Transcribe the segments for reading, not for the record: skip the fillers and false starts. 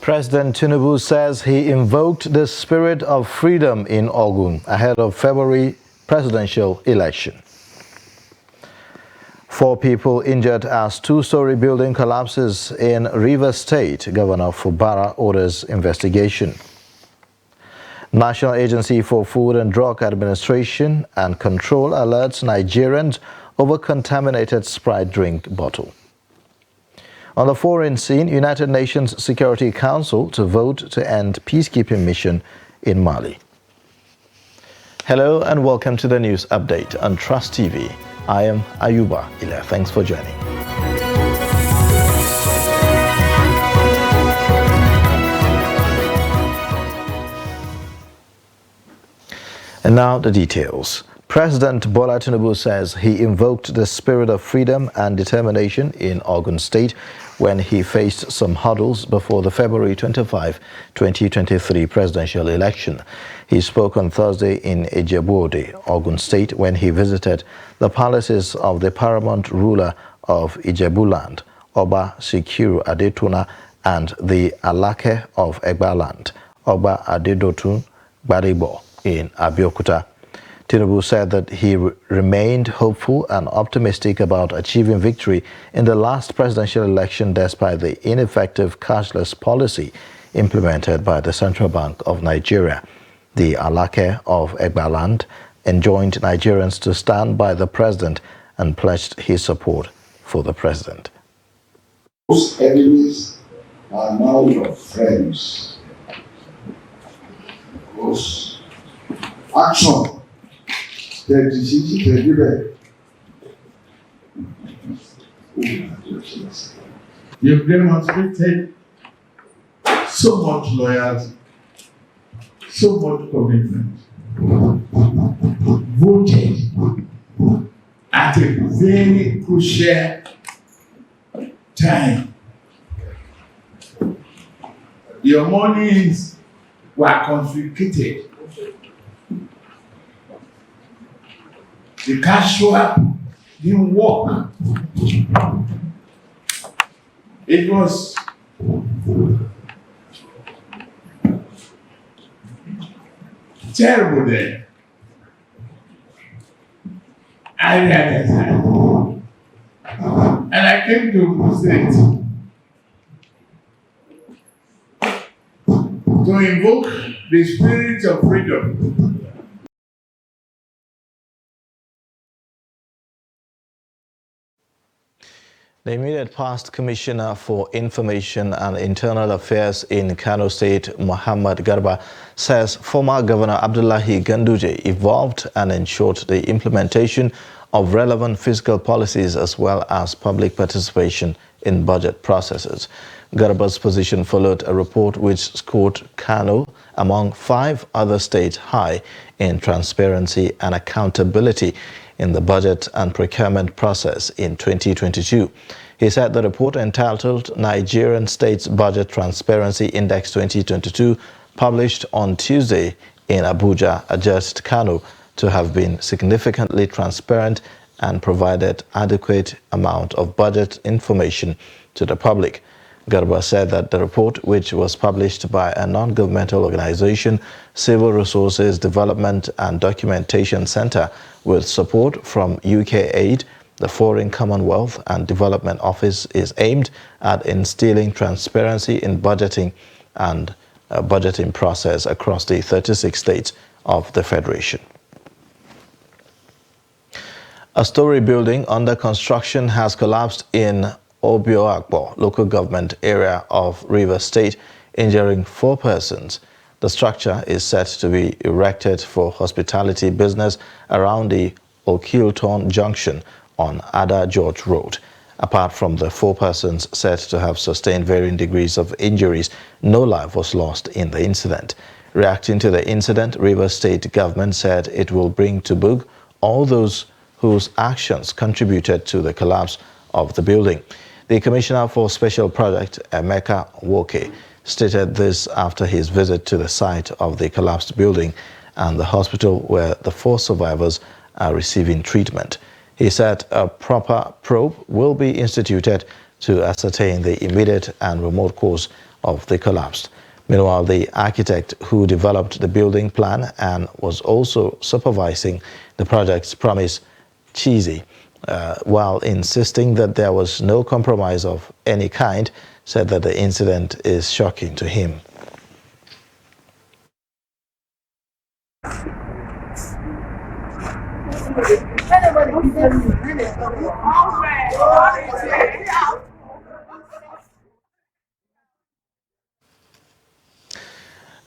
President Tinubu says he invoked the spirit of freedom in Ogun ahead of February presidential election. 4 people injured as two-story building collapses in Rivers State. Governor Fubara orders investigation. National Agency for Food and Drug Administration and Control alerts Nigerians over contaminated Sprite drink bottle. On the foreign scene, United Nations Security Council to vote to end peacekeeping mission in Mali. Hello and welcome to the news update on Trust TV. I am Ayuba Ila. Thanks for joining. And now the details. President Bola Tinubu says he invoked the spirit of freedom and determination in Ogun State when he faced some hurdles before the February 25, 2023 presidential election. He spoke on Thursday in Ijebu-Ode, Ogun State, when he visited the palaces of the paramount ruler of Ijebuland, Oba Sikiru Adetona, and the Alake of Egbaland, Oba Adedotun Gbadebo in Abeokuta. Tinubu said that he remained hopeful and optimistic about achieving victory in the last presidential election despite the ineffective cashless policy implemented by the Central Bank of Nigeria. The Alake of Egbaland enjoined Nigerians to stand by the president and pledged his support for the president. Those enemies are now your friends. Because action. You've demonstrated so much loyalty, so much commitment, voted at a very crucial time. Your mornings were confiscated. The cash swap didn't work. It was terrible then. I realized that. And I came to State to invoke the spirit of freedom. The immediate past Commissioner for Information and Internal Affairs in Kano State, Muhammad Garba, says former Governor Abdullahi Ganduje evolved and ensured the implementation of relevant fiscal policies as well as public participation in budget processes. Garba's position followed a report which scored Kano among 5 other states high in transparency and accountability in the budget and procurement process in 2022. He said the report entitled Nigerian States Budget Transparency Index 2022, published on Tuesday in Abuja, adjudged Kano to have been significantly transparent and provided adequate amount of budget information to the public. Garba said that the report, which was published by a non-governmental organization, Civil Resources Development and Documentation Center, with support from UK Aid, the Foreign Commonwealth and Development Office, is aimed at instilling transparency in budgeting and budgeting process across the 36 states of the Federation. A story building under construction has collapsed in Obioakpo local government area of Rivers State, injuring 4 persons. The structure is set to be erected for hospitality business around the Okilton Junction on Ada George Road. Apart from the 4 persons said to have sustained varying degrees of injuries, no life was lost in the incident. Reacting to the incident, Rivers State government said it will bring to book all those whose actions contributed to the collapse of the building. The Commissioner for Special Project, Emeka Woke, stated this after his visit to the site of the collapsed building and the hospital where the 4 survivors are receiving treatment. He said a proper probe will be instituted to ascertain the immediate and remote cause of the collapse. Meanwhile, the architect who developed the building plan and was also supervising the project's promise, Cheesy, while insisting that there was no compromise of any kind, said that the incident is shocking to him.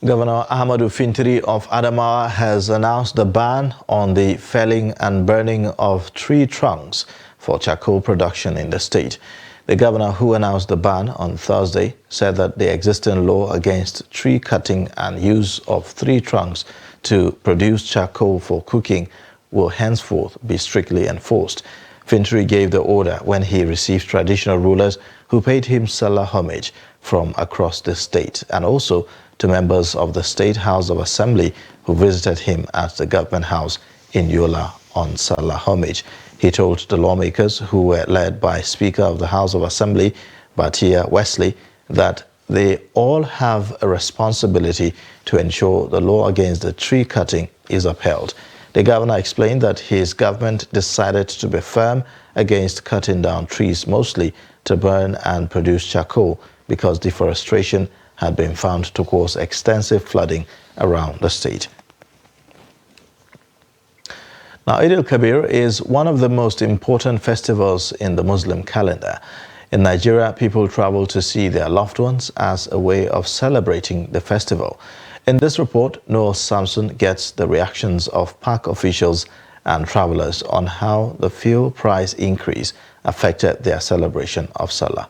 Governor Ahmadu Fintiri of Adamawa has announced the ban on the felling and burning of tree trunks for charcoal production in the state. The governor, who announced the ban on Thursday, said that the existing law against tree cutting and use of tree trunks to produce charcoal for cooking will henceforth be strictly enforced. Fintiri gave the order when he received traditional rulers who paid him Salah homage from across the state, and also to members of the State House of Assembly who visited him at the government house in Yola on Salah homage. He told the lawmakers, who were led by Speaker of the House of Assembly, Batia Wesley, that they all have a responsibility to ensure the law against the tree cutting is upheld. The governor explained that his government decided to be firm against cutting down trees, mostly to burn and produce charcoal, because deforestation had been found to cause extensive flooding around the state. Now, Eid al-Kabir is one of the most important festivals in the Muslim calendar. In Nigeria, people travel to see their loved ones as a way of celebrating the festival. In this report, Noel Samson gets the reactions of park officials and travelers on how the fuel price increase affected their celebration of Salah.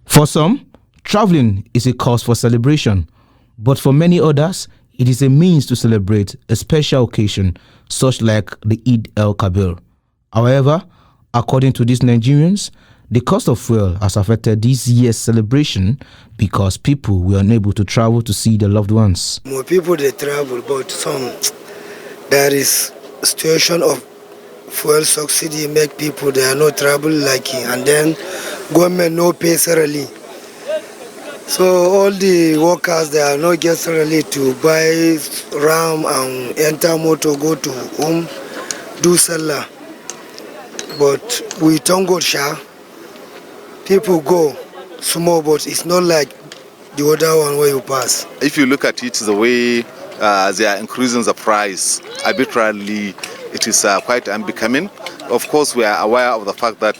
For some, traveling is a cause for celebration, but for many others, it is a means to celebrate a special occasion, such like the Eid al-Kabir. However, according to these Nigerians, the cost of fuel has affected this year's celebration because people were unable to travel to see their loved ones. More people they travel, but there is a situation of fuel subsidy make people they are not travel like it, and then government no pay salary. So all the workers they are not get salary to buy ram and enter motor go to home do Salah. But we don't go sha. People go small, but it's not like the other one where you pass. If you look at it the way they are increasing the price arbitrarily, it is quite unbecoming. Of course, we are aware of the fact that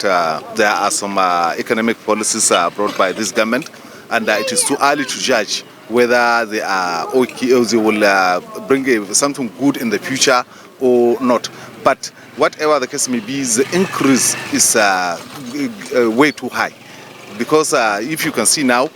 there are some economic policies brought by this government, and it is too early to judge whether they are okay or they will bring something good in the future or not. But whatever the case may be, the increase is way too high. Because if you can see now,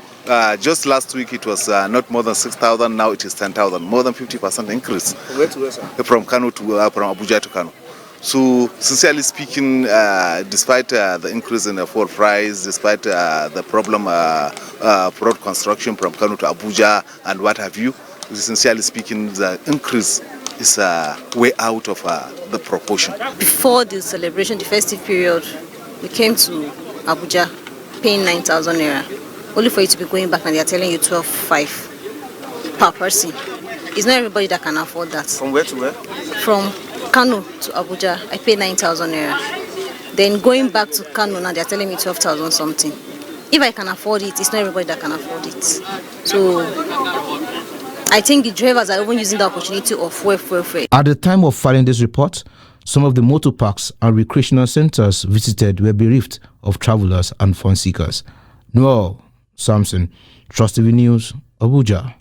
just last week it was not more than 6,000, now it is 10,000, more than 50% increase. Where to where, sir? From Kano to from Abuja to Kano. So, sincerely speaking, despite the increase in the fuel price, despite the problem road construction from Kano to Abuja and what have you, sincerely speaking, the increase is way out of the proportion. Before the celebration, the festive period, we came to Abuja paying 9,000 naira, only for you to be going back and they are telling you 12,500 per person. It's not everybody that can afford that. From where to where? From Kano to Abuja, I pay 9,000 naira. Then going back to Kano now, they are telling me 12,000 something. If I can afford it, it's not everybody that can afford it. So I think the drivers are even using the opportunity of fuel. At the time of filing this report, some of the motor parks and recreational centers visited were bereft of travelers and fun seekers. Noel Samson, Trust TV News, Abuja.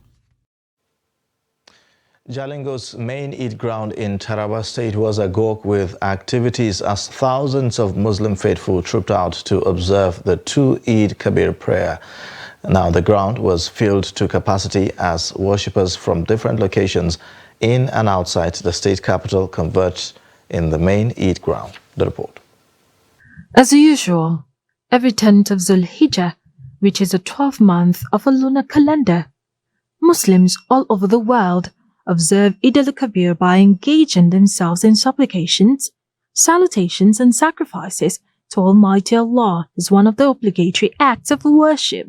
Jalingo's main Eid ground in Taraba State was agog with activities as thousands of Muslim faithful trooped out to observe the 2 Eid Kabir prayer. Now the ground was filled to capacity as worshippers from different locations in and outside the state capital converged in the main Eid ground. The report. As usual, every 10th of Zulhijjah, which is the 12th month of a lunar calendar, Muslims all over the world observe Eid al-Kabir by engaging themselves in supplications, salutations and sacrifices to Almighty Allah as one of the obligatory acts of worship.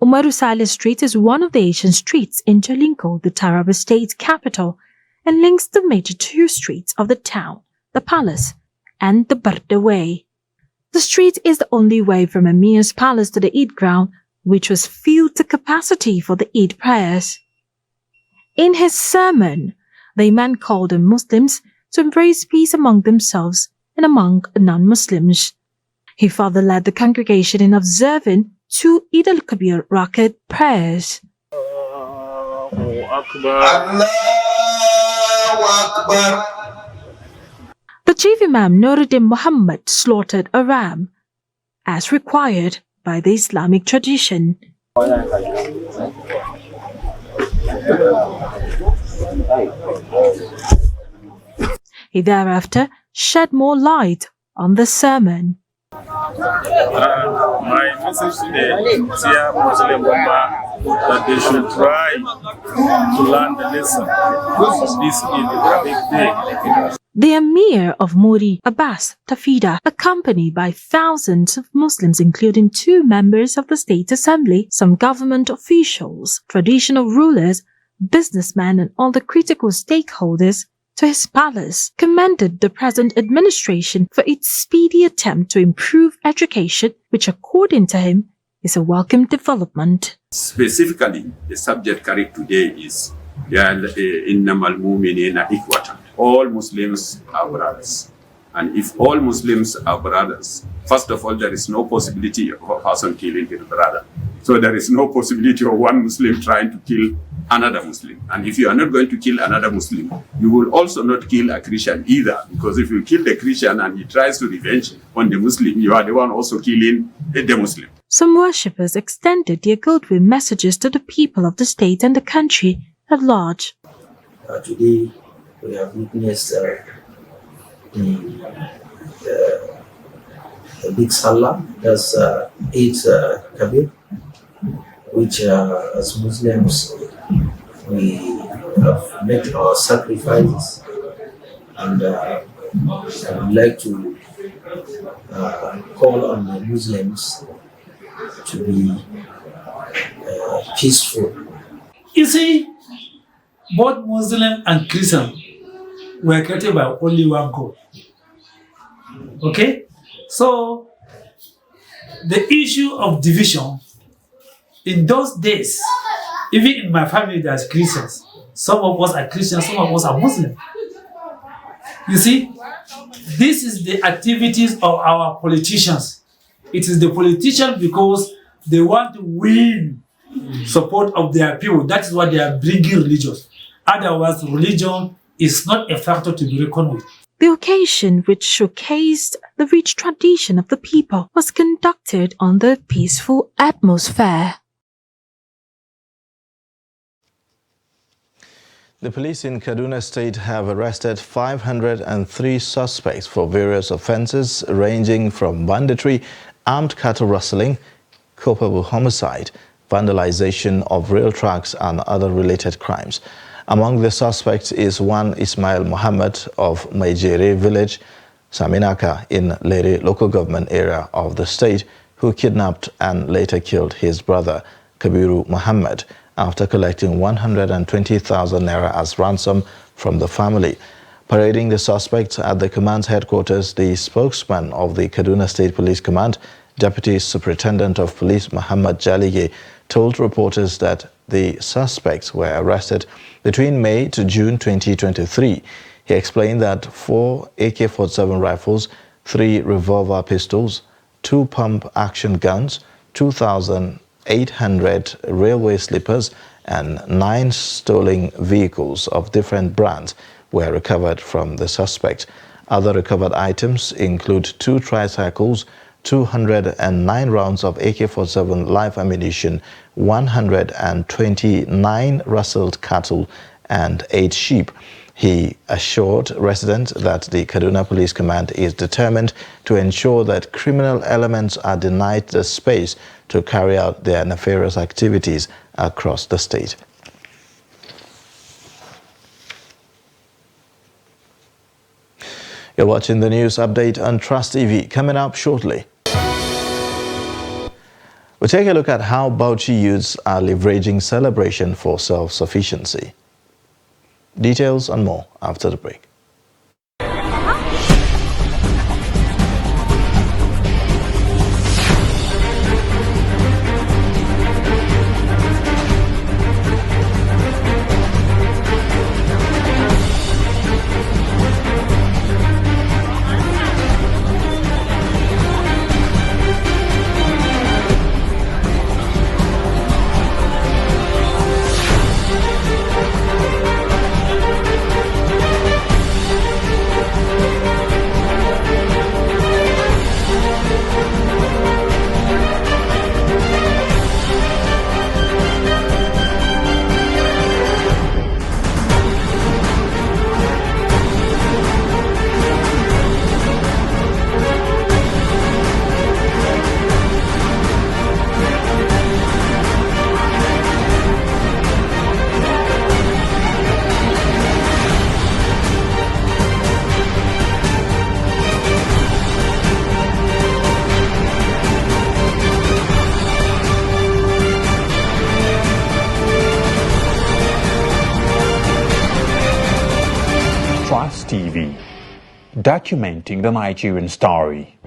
Umaru Saleh Street is one of the Asian streets in Jalingo, the Taraba state capital, and links the major two streets of the town, the Palace and the Barda Way. The street is the only way from Emir's palace to the Eid ground, which was filled to capacity for the Eid prayers. In his sermon, the Imam called on Muslims to embrace peace among themselves and among non-Muslims. He further led the congregation in observing two Eid al-Kabir Rakat prayers. Allahu Akbar. The chief Imam Nuruddin Muhammad slaughtered a ram, as required by the Islamic tradition. He thereafter shed more light on the sermon. My message today is here Muslim Ummah that they should try to learn the lesson. This is a big day. The Emir of Muri, Abbas Tafida, accompanied by thousands of Muslims, including 2 members of the State Assembly, some government officials, traditional rulers, businessmen, and all the critical stakeholders, to his palace, commended the present administration for its speedy attempt to improve education, which, according to him, is a welcome development. Specifically, the subject carried today is Innamal Mu'minina Ikhwatan. All Muslims are brothers. And if all Muslims are brothers, first of all, there is no possibility of a person killing his brother. So there is no possibility of one Muslim trying to kill another Muslim. And if you are not going to kill another Muslim, you will also not kill a Christian either. Because if you kill the Christian and he tries to revenge on the Muslim, you are the one also killing the Muslim. Some worshippers extended their goodwill messages to the people of the state and the country at large. Today, we have witnessed the big Salah, that's Eid Kabir, which as Muslims we have made our sacrifices, and I would like to call on the Muslims to be peaceful. You see, both Muslim and Christian were created by only one God. Okay? So, the issue of division, in those days, even in my family there's Christians. Some of us are Christians, some of us are Muslim. You see, this is the activities of our politicians. It is the politicians because they want to win support of their people. That is why they are bringing religion. Otherwise, religion is not a factor to be reckoned with. The occasion, which showcased the rich tradition of the people, was conducted under a peaceful atmosphere. The police in Kaduna State have arrested 503 suspects for various offences ranging from banditry, armed cattle rustling, culpable homicide, vandalization of rail tracks and other related crimes. Among the suspects is one Ismail Muhammad of Maijere village, Saminaka, in Lere local government area of the state, who kidnapped and later killed his brother, Kabiru Muhammad, after collecting 120,000 naira as ransom from the family. Parading the suspects at the command's headquarters, the spokesman of the Kaduna State Police Command, Deputy Superintendent of Police Muhammad Jalige, told reporters that the suspects were arrested between May to June 2023. He explained that 4 AK-47 rifles, 3 revolver pistols, 2 pump-action guns, 2,800 railway slippers, and 9 stolen vehicles of different brands were recovered from the suspect. Other recovered items include 2 tricycles, 209 rounds of AK-47 live ammunition, 129 rustled cattle, and 8 sheep. He assured residents that the Kaduna Police Command is determined to ensure that criminal elements are denied the space to carry out their nefarious activities across the state. You're watching the news update on Trust TV. Coming up shortly. We'll take a look at how Bauchi youths are leveraging celebration for self-sufficiency. Details and more after the break. Trust TV, documenting the Nigerian story.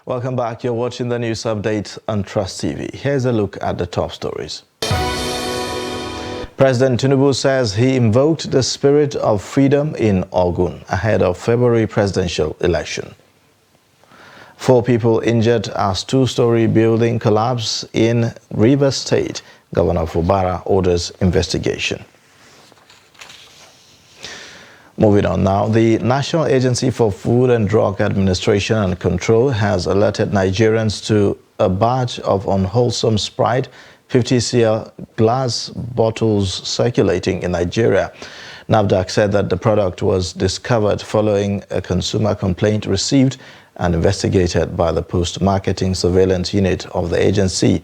Welcome back. You're watching the news update on Trust TV. Here's a look at the top stories. President Tinubu says he invoked the spirit of freedom in Ogun ahead of February presidential election. 4 people injured as 2-story building collapsed in Rivers State. Governor Fubara orders investigation. Moving on now, the National Agency for Food and Drug Administration and Control has alerted Nigerians to a batch of unwholesome Sprite 50cl glass bottles circulating in Nigeria. NAFDAC said that the product was discovered following a consumer complaint received and investigated by the Post-Marketing Surveillance Unit of the agency.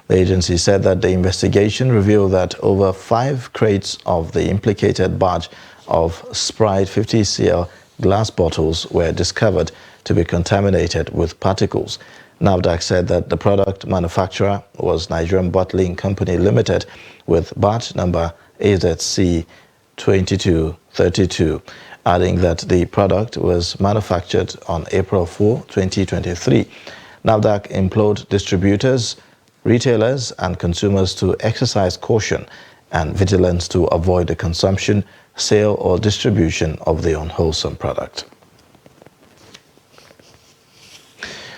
The agency said that the investigation revealed that over 5 crates of the implicated batch of Sprite 50cl glass bottles were discovered to be contaminated with particles. NAFDAC said that the product manufacturer was Nigerian Bottling Company Limited with batch number AZC 2232, adding that the product was manufactured on April 4, 2023. NAFDAC implored distributors, retailers and consumers to exercise caution and vigilance to avoid the consumption, sale or distribution of the unwholesome product.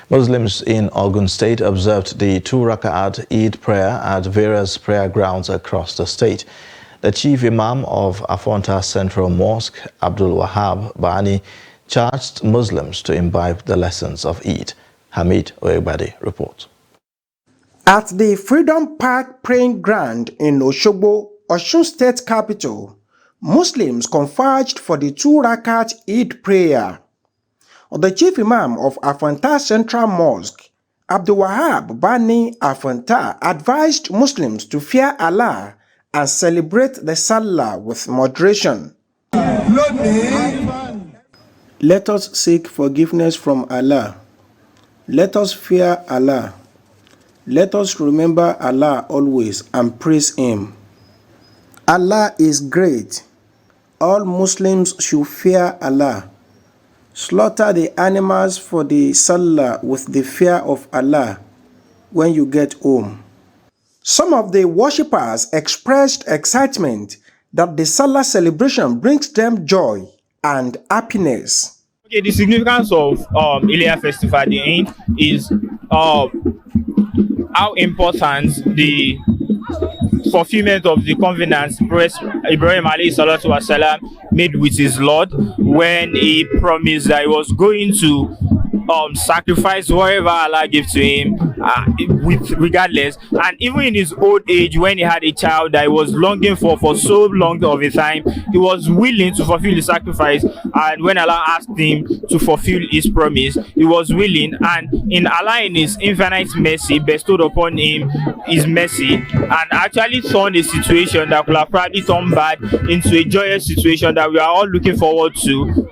Muslims in Ogun State observed the 2-raka'at Eid prayer at various prayer grounds across the state. The chief imam of Afonta Central Mosque, Abdul Wahab Bani, charged Muslims to imbibe the lessons of Eid. Hamid Oegbade reports. At the Freedom Park Praying Ground in Oshogbo, Osun State capital, Muslims converged for the 2-rakat Eid prayer. The chief imam of Afonta Central Mosque, Abdul Wahab Bani Afonta, advised Muslims to fear Allah and celebrate the Salah with moderation. Let us seek forgiveness from Allah. Let us fear Allah. Let us remember Allah always and praise Him. Allah is great. All Muslims should fear Allah. Slaughter the animals for the Salah with the fear of Allah when you get home. Some of the worshippers expressed excitement that the Salah celebration brings them joy and happiness. Okay, the significance of Ilia Festival at the end is how important the fulfillment of the covenant Prophet Ibrahim made with his Lord when he promised that he was going to sacrifice whatever Allah gave to him regardless, and even in his old age when he had a child that he was longing for so long of a time, he was willing to fulfill the sacrifice. And when Allah asked him to fulfill his promise, he was willing, and in Allah in his infinite mercy bestowed upon him his mercy and actually turned a situation that could have probably turned bad into a joyous situation that we are all looking forward to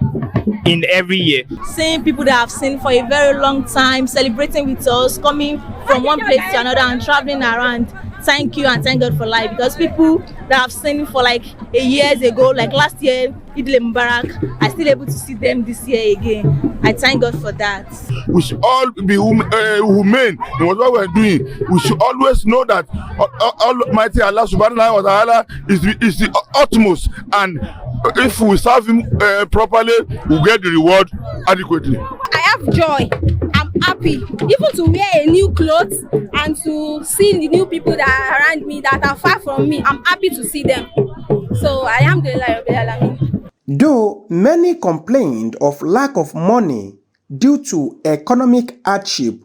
in every year. Seeing people that have seen for a very long time celebrating with us, coming from one place to another and traveling around. Thank you and thank God for life, because people that have seen for like a years ago, like last year, Eid al-Mubarak, I still able to see them this year again. I thank God for that. We should all be humane in whatever we are doing. We should always know that Almighty Allah subhanahu wa ta'ala is the utmost, and if we serve him properly, we'll get the reward adequately. I have joy. I'm happy even to wear a new clothes and to see the new people that are around me that are far from me. I'm happy to see them. So I am the Alamin. Though many complained of lack of money due to economic hardship,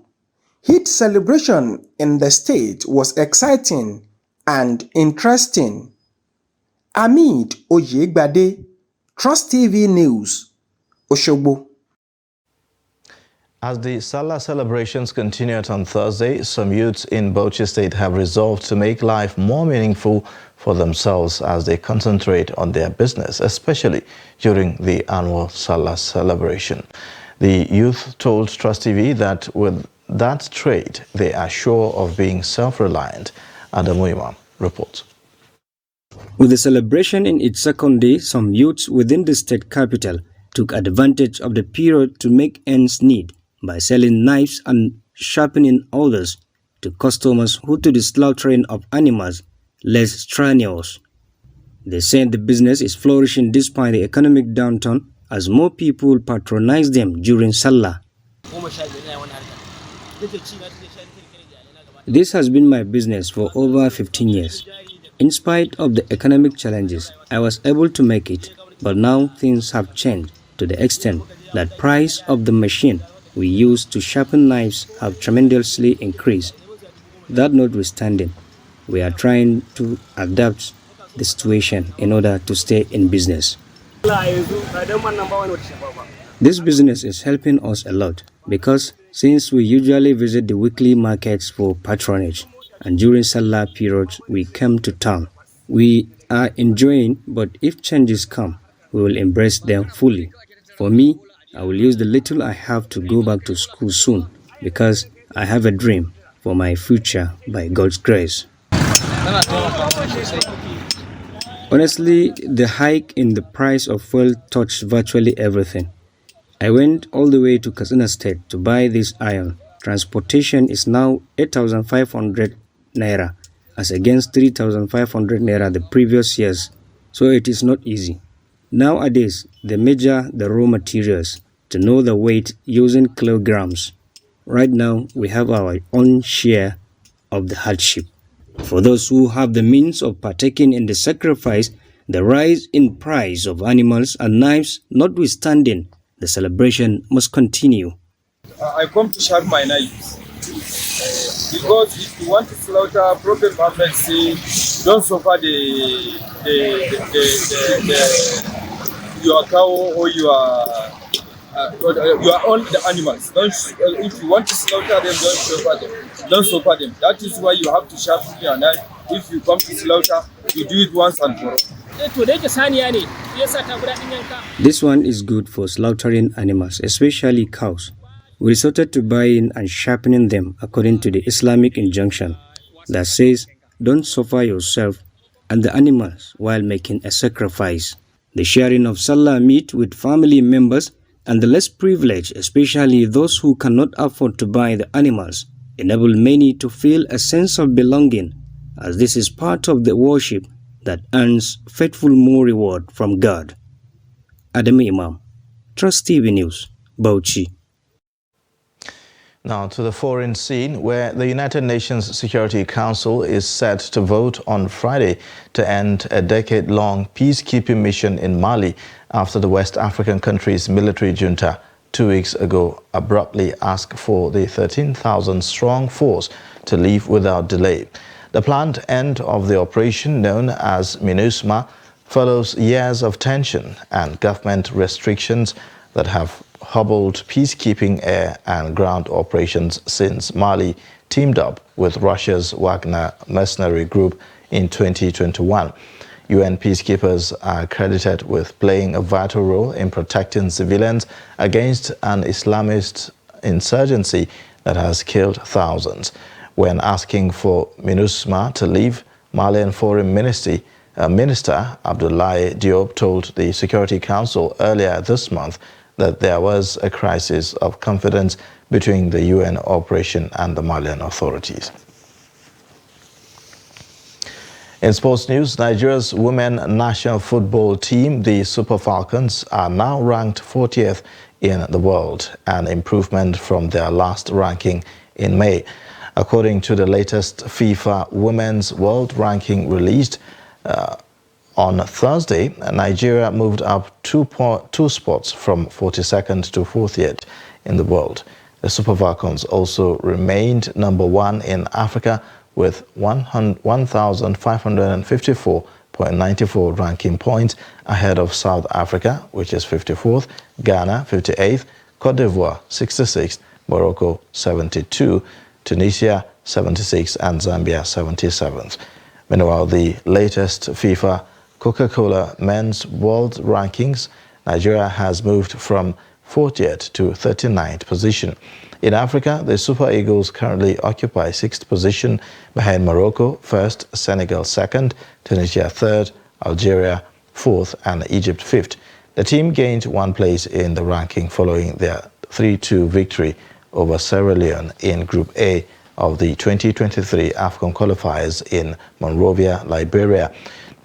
Eid celebration in the state was exciting and interesting. Hamid Oyegbade, Trust TV News, Oshogbo. As the Salah celebrations continued on Thursday, some youths in Bauchi State have resolved to make life more meaningful for themselves as they concentrate on their business, especially during the annual Salah celebration. The youth told Trust TV that with that trait, they are sure of being self-reliant. Adamu Imam reports. With the celebration in its second day, some youths within the state capital took advantage of the period to make ends meet by selling knives and sharpening others to customers who do the slaughtering of animals less strenuous. They said the business is flourishing despite the economic downturn as more people patronize them during Salah. This has been my business for over 15 years. In spite of the economic challenges, I was able to make it, but now things have changed to the extent that price of the machine we use to sharpen knives have tremendously increased. That notwithstanding, we are trying to adapt the situation in order to stay in business. This business is helping us a lot because since we usually visit the weekly markets for patronage and during Salah periods we come to town, we are enjoying, but if changes come, we will embrace them fully. For me, I will use the little I have to go back to school soon because I have a dream for my future by God's grace. Honestly, the hike in the price of fuel touched virtually everything. I went all the way to Katsina State to buy this iron. Transportation is now 8,500 naira as against 3,500 naira the previous years, so it is not easy. Nowadays, they measure the raw materials to know the weight using kilograms. Right now, we have our own share of the hardship. For those who have the means of partaking in the sacrifice, the rise in price of animals and knives notwithstanding, the celebration must continue. I come to sharpen my knives because if you want to slaughter, Prophet Muhammad say, don't suffer your cow or your own the animals. If you want to slaughter them, don't suffer them. Don't suffer them. That is why you have to sharpen your knife. If you come to slaughter, you do it once and for all. This one is good for slaughtering animals, especially cows. We resorted to buying and sharpening them according to the Islamic injunction that says, don't suffer yourself and the animals while making a sacrifice. The sharing of Salah meat with family members and the less privileged, especially those who cannot afford to buy the animals, enable many to feel a sense of belonging, as this is part of the worship that earns faithful more reward from God. Adam Imam, Trust TV News, Bauchi. Now to the foreign scene, where the United Nations Security Council is set to vote on Friday to end a decade-long peacekeeping mission in Mali after the West African country's military junta 2 weeks ago abruptly asked for the 13,000-strong force to leave without delay. The planned end of the operation, known as MINUSMA, follows years of tension and government restrictions that have hobbled peacekeeping air and ground operations since Mali teamed up with Russia's Wagner mercenary group in 2021. UN peacekeepers are credited with playing a vital role in protecting civilians against an Islamist insurgency that has killed thousands. When asking for MINUSMA to leave, Malian Foreign Minister Abdoulaye Diop told the Security Council earlier this month that there was a crisis of confidence between the UN operation and the Malian authorities. In sports news, Nigeria's women national football team, the Super Falcons, are now ranked 40th in the world, an improvement from their last ranking in May. According to the latest FIFA Women's World Ranking released on Thursday, Nigeria moved up two spots from 42nd to 40th in the world. The Super Falcons also remained number one in Africa with 1,554.94 ranking points ahead of South Africa, which is 54th, Ghana 58th, Cote d'Ivoire 66th, Morocco 72, Tunisia 76, and Zambia 77th. Meanwhile, the latest FIFA Coca-Cola Men's World Rankings, Nigeria has moved from 40th to 39th position. In Africa, the Super Eagles currently occupy 6th position behind Morocco 1st, Senegal 2nd, Tunisia 3rd, Algeria 4th, and Egypt 5th. The team gained 1 place in the ranking following their 3-2 victory over Sierra Leone in Group A of the 2023 AFCON qualifiers in Monrovia, Liberia.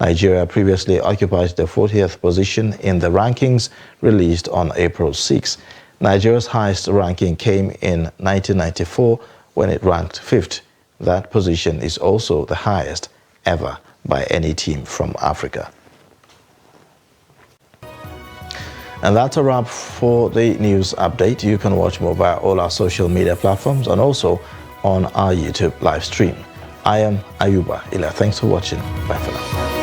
Nigeria previously occupied the 40th position in the rankings released on April 6. Nigeria's highest ranking came in 1994 when it ranked 5th. That position is also the highest ever by any team from Africa. And that's a wrap for the news update. You can watch more via all our social media platforms and also on our YouTube live stream. I am Ayuba Ila. Thanks for watching. Bye for now.